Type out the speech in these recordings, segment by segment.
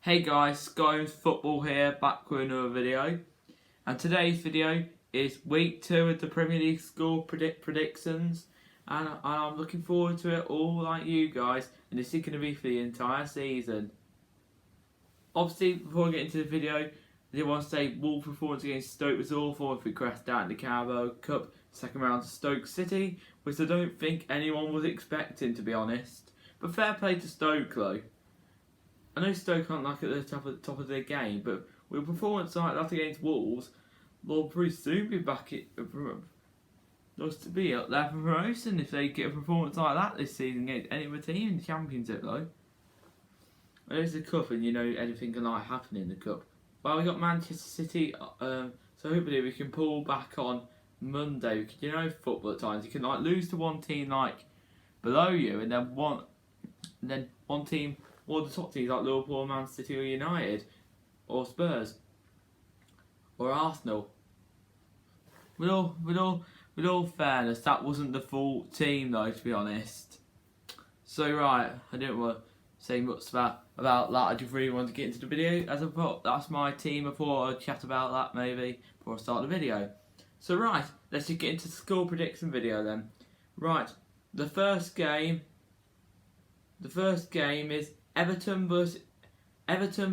Hey guys, Skyrim's Football here, back with another video. And today's video is week 2 of the Premier League score predictions. And I'm looking forward to it all like you guys. And this is going to be for the entire season. Obviously, before I get into the video, I did want to say Wolves' performance against Stoke was awful if we crashed out in the Carabao Cup second round to Stoke City, which I don't think anyone was expecting, to be honest. But fair play to Stoke though. I know Stoke aren't like at the top of their game, but with a performance like that against Wolves, they'll pretty soon be back they'll be up there for promotion if they get a performance like that this season against any other team in the Championship though. I know it's the cup and you know anything can like happen in the cup. Well, we got Manchester City, so hopefully we can pull back on Monday. Because you know football at times you can like lose to one team like below you, and then one team. Or the top teams like Liverpool, Man City or United, or Spurs, or Arsenal. With all fairness, that wasn't the full team though, to be honest. So right, I didn't want to say much about that. I just really wanted to get into the video. As I thought, that's my team. I thought I'd chat about that maybe before I start the video. So right, let's just get into the score prediction video then. Right, the first game is Everton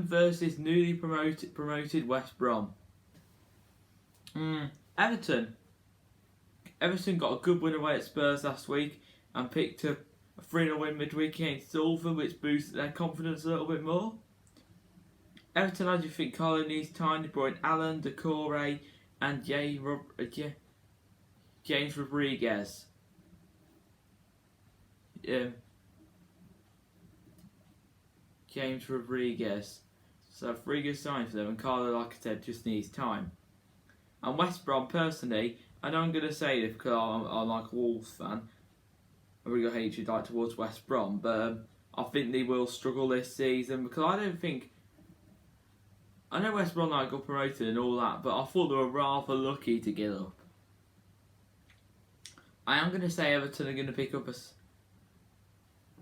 versus newly promoted West Brom. Everton got a good win away at Spurs last week and picked up a 3-0 win midweek against Salford, which boosted their confidence a little bit more. Everton, I just think Carlo needs time to bring Alan, Decore and James Rodriguez. James Rodriguez. So 3 good signs for them, and Carlo, like I said, just needs time. And West Brom, personally, I know I'm going to say this because I'm like a Wolves fan. I really got hatred like towards West Brom, but I think they will struggle this season because I know West Brom like got promoted and all that, but I thought they were rather lucky to get up. I am going to say Everton are going to pick up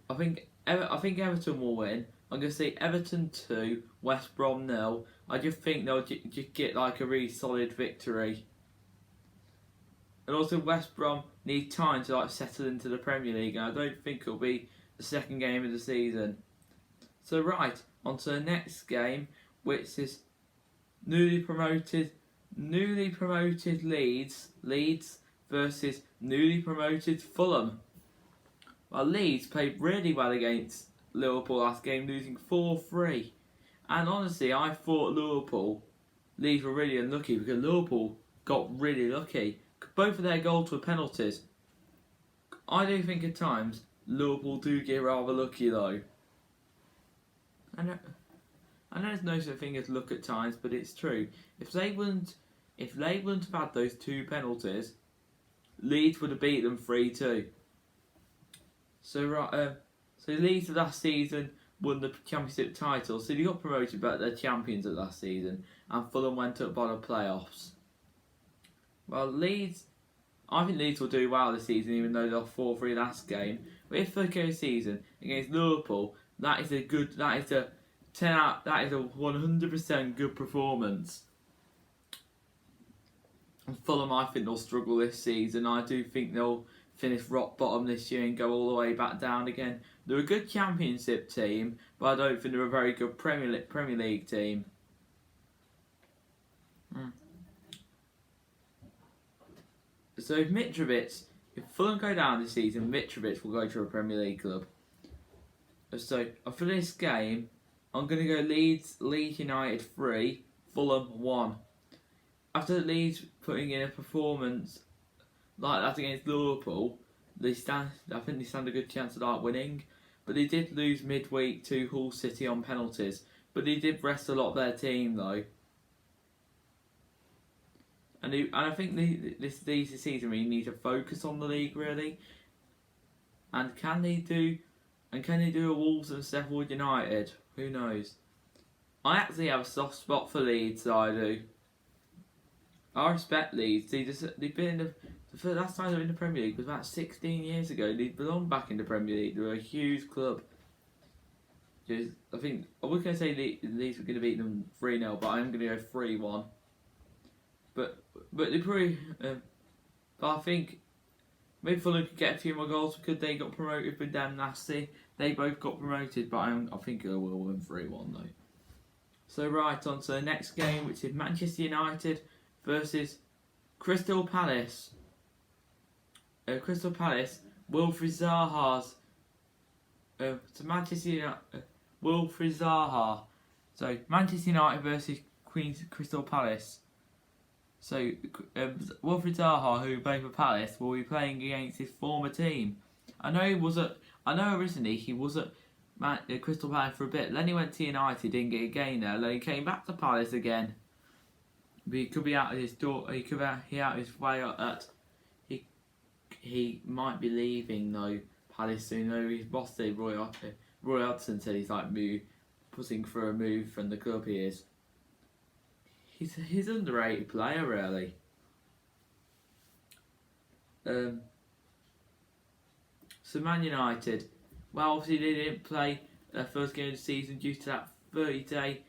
I think Everton will win. I'm going to say Everton 2, West Brom 0. I just think they'll just get like a really solid victory. And also West Brom need time to like settle into the Premier League, and I don't think it'll be the second game of the season. So right, on to the next game, which is newly promoted Leeds versus newly promoted Fulham. Well, Leeds played really well against Liverpool last game, losing 4-3. And honestly, I thought Leeds were really unlucky because Liverpool got really lucky. Both of their goals were penalties. I do think at times Liverpool do get rather lucky though. I know there's no such thing as luck at times, but it's true. If they wouldn't have had those 2 penalties, Leeds would have beat them 3-2. So Leeds last season won the Championship title, so they got promoted, but they're champions of last season, and Fulham went up by the playoffs. Well, I think Leeds will do well this season, even though they're 4-3 last game. But if they go season against Liverpool, that is a 100% good performance. And Fulham, I think they'll struggle this season. I do think they'll finish rock bottom this year and go all the way back down again. They're a good Championship team, but I don't think they're a very good Premier League team. So if Fulham go down this season, Mitrovic will go to a Premier League club. So for this game, I'm going to go Leeds United 3, Fulham 1. After Leeds putting in a performance like that against Liverpool, I think they stand a good chance of like winning. But they did lose midweek to Hull City on penalties. But they did rest a lot of their team though. And I think this season we need to focus on the league really. And can they do a Wolves and Sheffield United? Who knows? I actually have a soft spot for Leeds, so I do. I respect Leeds. They've been the last time they were in the Premier League was about 16 years ago. They belong back in the Premier League. They're a huge club. I think I was going to say Leeds were going to beat them 3-0, but I'm going to go 3-1. But they probably. But I think maybe Fulham could get a few more goals because they got promoted with them nasty. They both got promoted, but I think they will win 3-1 though. So right on to the next game, which is Manchester United versus Crystal Palace. Crystal Palace, Wilfried Zaha's. To Manchester United, Wilfried Zaha. So Manchester United versus Crystal Palace. So Wilfried Zaha, who played for Palace, will be playing against his former team. I know originally he was at Crystal Palace for a bit. Then he went to United, didn't get a game there. Then he came back to Palace again. But he could be out of his door. He could be out of his way at. He might be leaving though Palace soon. Though his boss said Roy Hodgson said he's like putting for a move from the club. He is. He's an underrated player, really. So Man United, well, obviously they didn't play their first game of the season due to that 30-day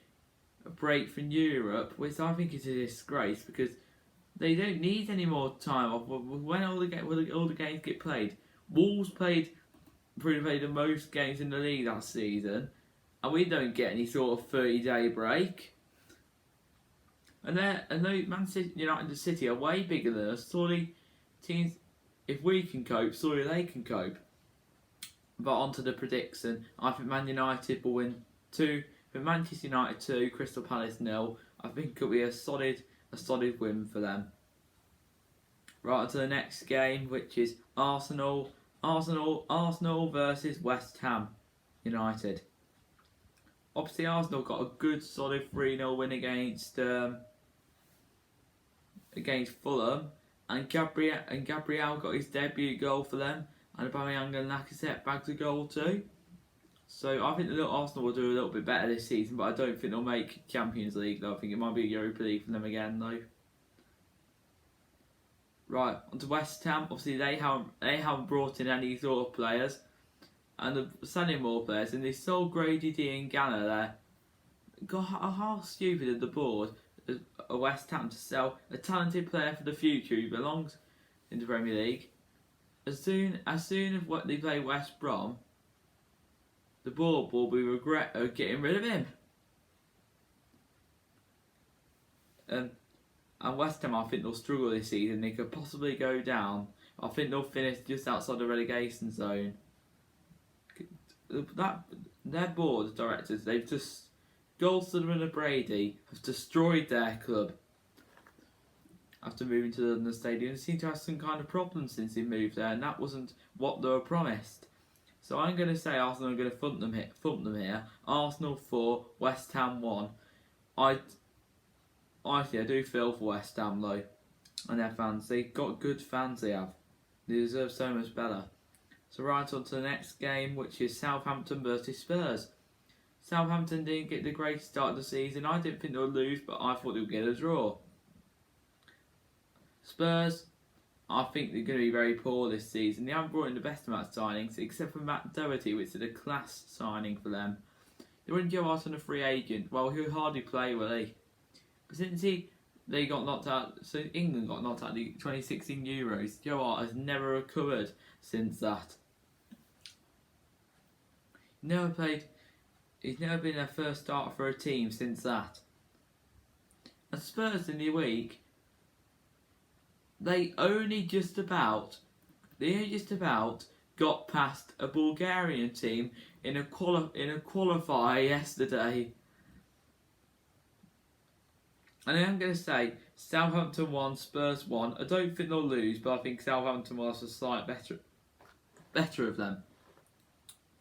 break from Europe, which I think is a disgrace because they don't need any more time off. When all the games get played, Wolves probably played the most games in the league that season, and we don't get any sort of 30-day break. And though Manchester United and City are way bigger than us, surely teams, if we can cope, surely they can cope. But on to the prediction. I think Man United will win 2. For Manchester United 2, Crystal Palace 0. I think it'll be a solid win for them. Right on to the next game, which is Arsenal versus West Ham United. Obviously, Arsenal got a good solid 3-0 win against Fulham, and Gabriel got his debut goal for them, and Aubameyang and Lacazette bagged a goal too. So I think the little Arsenal will do a little bit better this season, but I don't think they'll make Champions League though. I think it might be Europa League for them again though. Right, on to West Ham. Obviously they haven't brought in any sort of players, and they're selling more players, and they sold Grady D and Ghana there. God, how stupid of the board of West Ham to sell a talented player for the future who belongs in the Premier League. As soon as they play West Brom, the board will be regret getting rid of him. And West Ham, I think they'll struggle this season. They could possibly go down. I think they'll finish just outside the relegation zone. Their board of directors, they've just Goldson and Brady have destroyed their club after moving to the London Stadium. They seem to have some kind of problems since they moved there, and that wasn't what they were promised. So I'm going to say Arsenal are going to thump them here. Arsenal 4, West Ham 1. Honestly, I do feel for West Ham though, and their fans. They've got good fans. They have. They deserve so much better. So right on to the next game, which is Southampton versus Spurs. Southampton didn't get the great start of the season. I didn't think they would lose, but I thought they would get a draw. Spurs, I think they're going to be very poor this season. They haven't brought in the best amount of signings, except for Matt Doherty, which is a class signing for them. They wouldn't go out on a free agent. Well, he'll hardly play, will he? But since they got knocked out, so England got knocked out of the 2016 Euros, Joe Hart has never recovered since that. He's never been their first starter for a team since that. And Spurs in the week, they only just about got past a Bulgarian team in a qualifier yesterday. And I'm going to say Southampton 1, Spurs 1. I don't think they'll lose, but I think Southampton will have a slight better of them.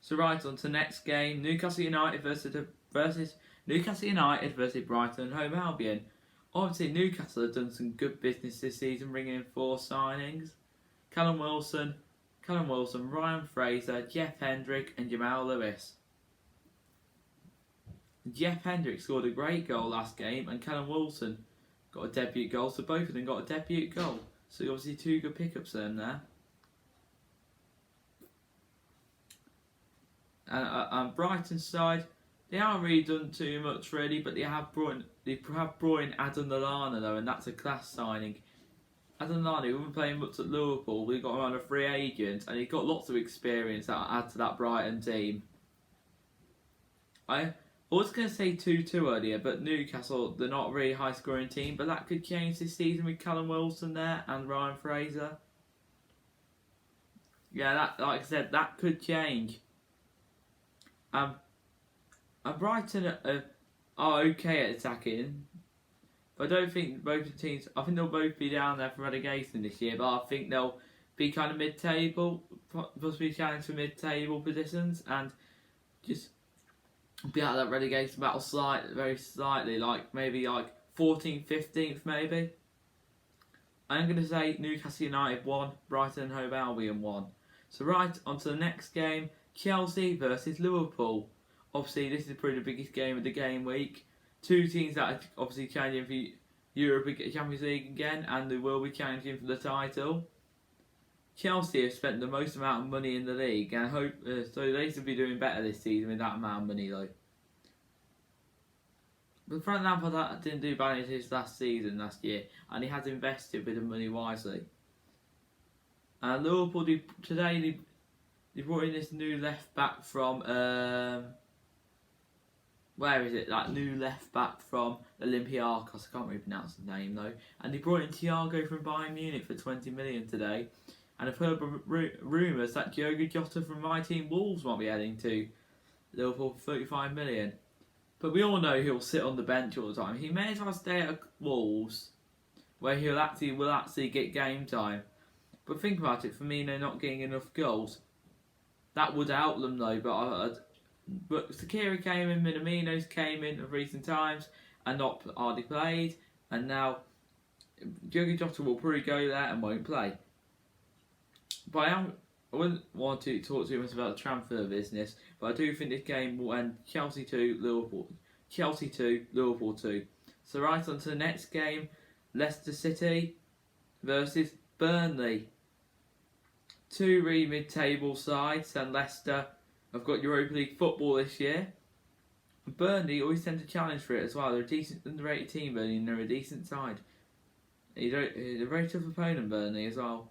So right on to the next game, Newcastle United versus Brighton and Hove Albion. Obviously, Newcastle have done some good business this season, bringing in 4 signings: Callum Wilson, Ryan Fraser, Jeff Hendrick, and Jamal Lewis. Jeff Hendrick scored a great goal last game, and Callum Wilson got a debut goal. So both of them got a debut goal. So obviously 2 good pickups for them there. And Brighton's side, they haven't really done too much really, but they have brought in Adam Lallana though, and that's a class signing. Adam Lallana, he wasn't playing much at Liverpool, we got him on a free agent, and he got lots of experience that add to that Brighton team. I was going to say 2-2 earlier, but Newcastle, they're not a really high scoring team, but that could change this season with Callum Wilson there and Ryan Fraser. Yeah, that, like I said, that could change. And Brighton are okay at attacking, but I don't think both the teams. I think they'll both be down there for relegation this year, but I think they'll be kind of mid-table, possibly challenge for mid-table positions, and just be out of that relegation battle very slightly, like maybe like 14th, 15th, maybe. I'm going to say Newcastle United 1, Brighton and Hove Albion 1. So right, on to the next game, Chelsea versus Liverpool. Obviously, this is probably the biggest game of the game week. Two teams that are obviously challenging for Europe Champions League again, and they will be challenging for the title. Chelsea have spent the most amount of money in the league, and hope so they should be doing better this season with that amount of money though. But Frank Lampard didn't do bad in his last year, and he has invested with the money wisely. And Liverpool today they brought in this new left back from where is it? That new left back from Olympiacos. I can't really pronounce the name though. And they brought in Thiago from Bayern Munich for 20 million today. And I've heard rumours that Diogo Jota from my team Wolves might be heading to Liverpool for 35 million. But we all know he'll sit on the bench all the time. He may as well stay at Wolves, where he will actually get game time. But think about it, Firmino not getting enough goals, that would help them though. But Shaqiri came in, Minamino's came in of recent times and not hardly played, and now Diogo Jota will probably go there and won't play. But I wouldn't want to talk too much about the transfer business, but I do think this game will end Chelsea 2, Liverpool 2. So right on to the next game, Leicester City versus Burnley. Two really mid-table sides, and Leicester have got Europa League football this year. Burnley always tend to challenge for it as well. They're a decent underrated team, Burnley, and they're a decent side. They're a very tough opponent, Burnley, as well.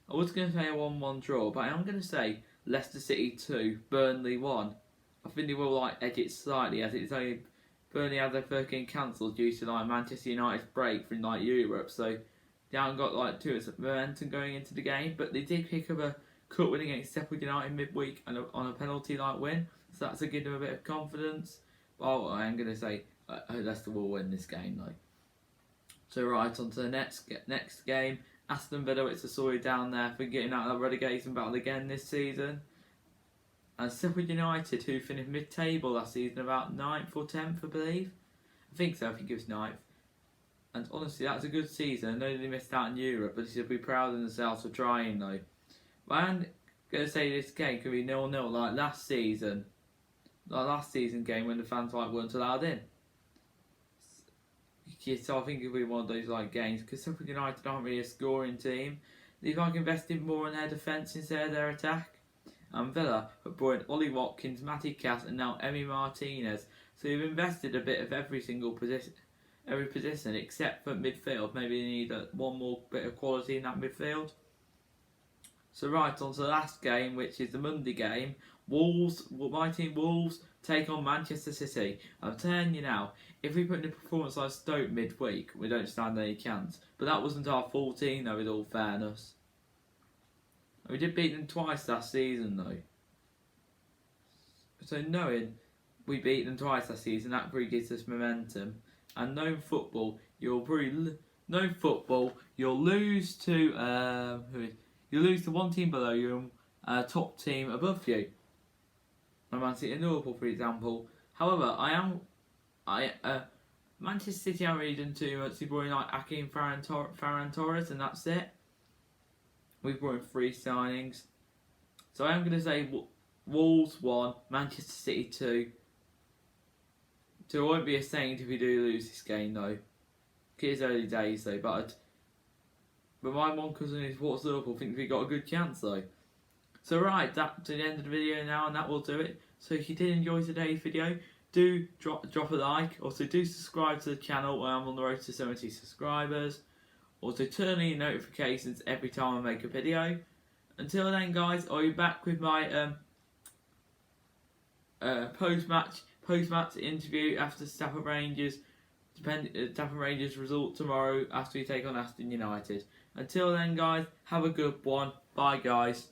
I was going to say a 1-1 draw, but I am going to say Leicester City 2, Burnley 1. I think they will edge it slightly, as it's only Burnley had their first game cancelled due to Manchester United's break from Europe, so they haven't got too much momentum going into the game. But they did pick up a cup win against Sheffield United midweek and on a penalty win, so that's to give them a bit of confidence. But I am going to say Leicester will win this game though. So right on to the next game. Aston Villa, it's a story down there for getting out of that relegation battle again this season. And Sheffield United, who finished mid-table last season, about 9th or 10th, I believe. I think so, I think it was 9th. And honestly, that's a good season. I know they missed out in Europe, but they should be proud of themselves for trying though. But I'm going to say this game could be 0-0 like last season. Like last season game when the fans weren't allowed in. Yeah, so I think it'll be one of those games, because Sheffield United aren't really a scoring team. They've invested more in their defence instead of their attack. And Villa have brought in Ollie Watkins, Matty Cass and now Emi Martinez. So they've invested a bit of every position except for midfield. Maybe they need one more bit of quality in that midfield. So right on to the last game, which is the Monday game. My team Wolves take on Manchester City. I'm telling you now, if we put in a performance like Stoke midweek, we don't stand any chance. But that wasn't our full team though, with all fairness. We did beat them twice last season though. So knowing we beat them twice last season, that really gives us momentum. And knowing football, you'll lose to one team below you and top team above you. Man City and Liverpool, for example. However, Manchester City haven't really done too much. They brought in Akeem Ferran Torres, and that's it. We've brought in 3 signings. So I am going to say Wolves 1, Manchester City 2. So it won't be a saint if we do lose this game though. It's early days though, but my one cousin who supports Liverpool thinks we got a good chance though. So right, that's the end of the video now, and that will do it. So if you did enjoy today's video, do drop a like. Also do subscribe to the channel where I'm on the road to 70 subscribers. Also turn on your notifications every time I make a video. Until then guys, I'll be back with my post-match interview after Stafford Rangers result tomorrow after we take on Aston United. Until then guys, have a good one. Bye guys.